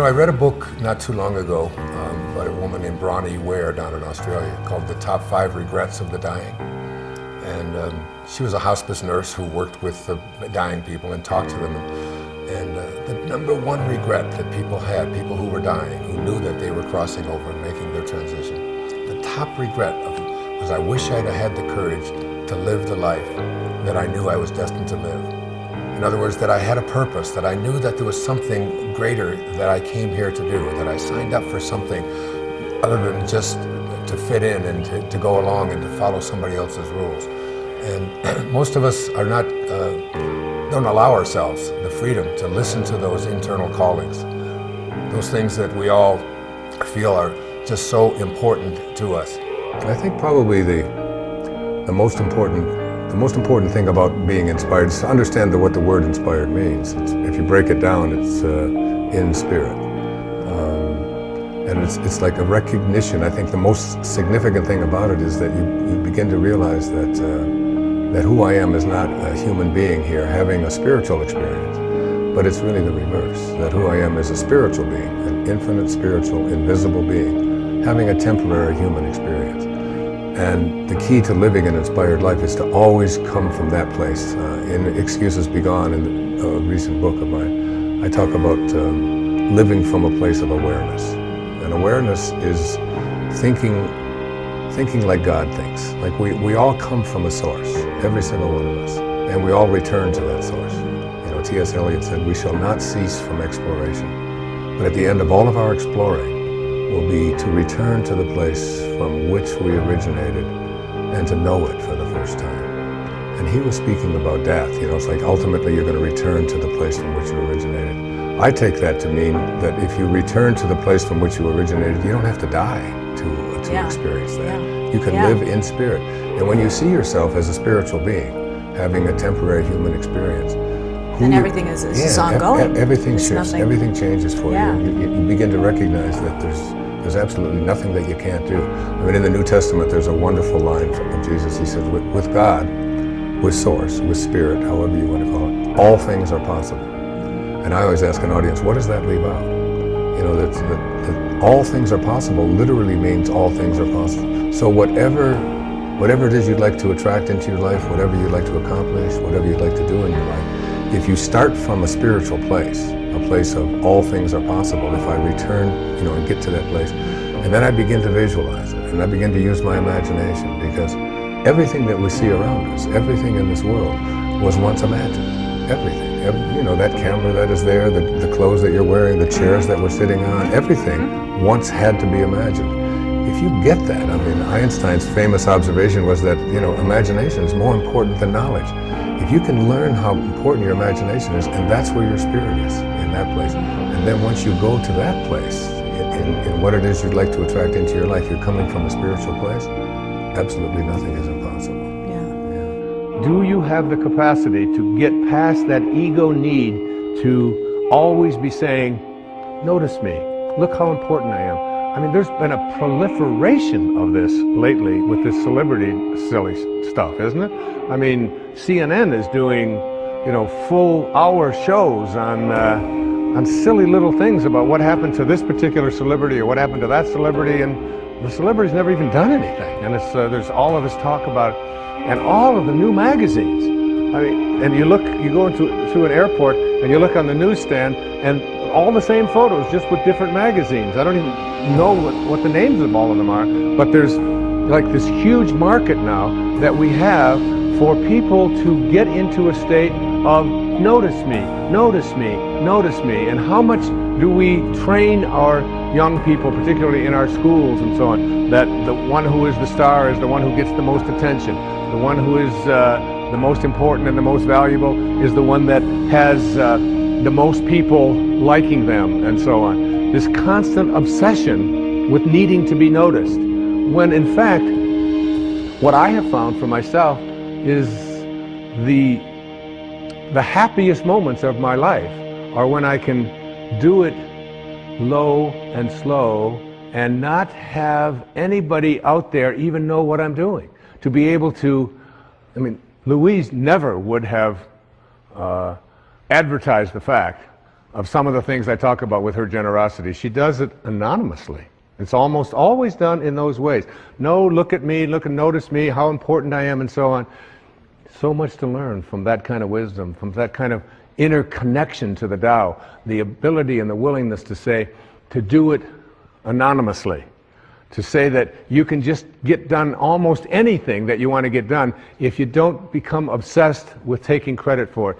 I read a book not too long ago by a woman named Bronnie Ware down in Australia called The Top 5 Regrets of the Dying. And she was a hospice nurse who worked with the dying people and talked to them. And the number one regret that people had, people who were dying, who knew that they were crossing over and making their transition, the top regret was, I wish I'd have had the courage to live the life that I knew I was destined to live. In other words, that I had a purpose, that I knew that there was something greater that I came here to do, that I signed up for something other than just to fit in and to go along and to follow somebody else's rules. And most of us are not, don't allow ourselves the freedom to listen to those internal callings, those things that we all feel are just so important to us. I think probably the most important thing about being inspired is to understand what the word inspired means. If you break it down, it's in spirit. And it's like a recognition. I think the most significant thing about it is that you begin to realize that who I am is not a human being here having a spiritual experience, but it's really the reverse. That who I am is a spiritual being, an infinite spiritual, invisible being, having a temporary human experience. And the key to living an inspired life is to always come from that place. In Excuses Be Gone, in a recent book of mine, I talk about living from a place of awareness. And awareness is thinking like God thinks. Like we all come from a source, every single one of us, and we all return to that source. T.S. Eliot said, we shall not cease from exploration, but at the end of all of our exploring will be to return to the place from which we originated and to know it for the first time. And he was speaking about death. It's like ultimately you're going to return to the place from which you originated. I take that to mean that if you return to the place from which you originated, you don't have to die to experience that. Yeah. You can live in spirit. And when you see yourself as a spiritual being, having a temporary human experience, then everything is ongoing. Everything shifts. Everything changes for you. You begin to recognize that there's absolutely nothing that you can't do. I mean, in the New Testament, there's a wonderful line of Jesus. He said, with God, with Source, with Spirit, however you want to call it, all things are possible. And I always ask an audience, what does that leave out? That all things are possible literally means all things are possible. So whatever it is you'd like to attract into your life, whatever you'd like to accomplish, whatever you'd like to do in your life, if you start from a spiritual place, a place of all things are possible, if I return, and get to that place, and then I begin to visualize it, and I begin to use my imagination, because everything that we see around us, everything in this world, was once imagined. Everything. That camera that is there, the clothes that you're wearing, the chairs that we're sitting on, everything once had to be imagined. If you get that, I mean, Einstein's famous observation was that, imagination is more important than knowledge. If you can learn how important your imagination is, and that's where your spirit is, in that place, and then once you go to that place, in what it is you'd like to attract into your life, you're coming from a spiritual place, absolutely nothing is impossible. Do you have the capacity to get past that ego need to always be saying, notice me, look how important I am? I mean, there's been a proliferation of this lately with this celebrity silly stuff, isn't it? I mean, CNN is doing, full hour shows on silly little things about what happened to this particular celebrity or what happened to that celebrity, and the celebrity's never even done anything. And there's all of this talk about, and all of the new magazines. I mean, and you go to an airport and you look on the newsstand, and all the same photos, just with different magazines. I don't even know what the names of all of them are, but there's like this huge market now that we have for people to get into a state of notice me, notice me, notice me. And how much do we train our young people, particularly in our schools and so on, that the one who is the star is the one who gets the most attention. The one who is the most important and the most valuable is the one that has the most people liking them, and so on. This constant obsession with needing to be noticed, when in fact, what I have found for myself is the happiest moments of my life are when I can do it low and slow and not have anybody out there even know what I'm doing. To be able to, I mean, Louise never would have advertised the fact of some of the things I talk about with her generosity. She does it anonymously. It's almost always done in those ways. No, look at me, look and notice me, how important I am, and so on. So much to learn from that kind of wisdom, from that kind of inner connection to the Tao, the ability and the willingness to say, to do it anonymously, to say that you can just get done almost anything that you want to get done if you don't become obsessed with taking credit for it.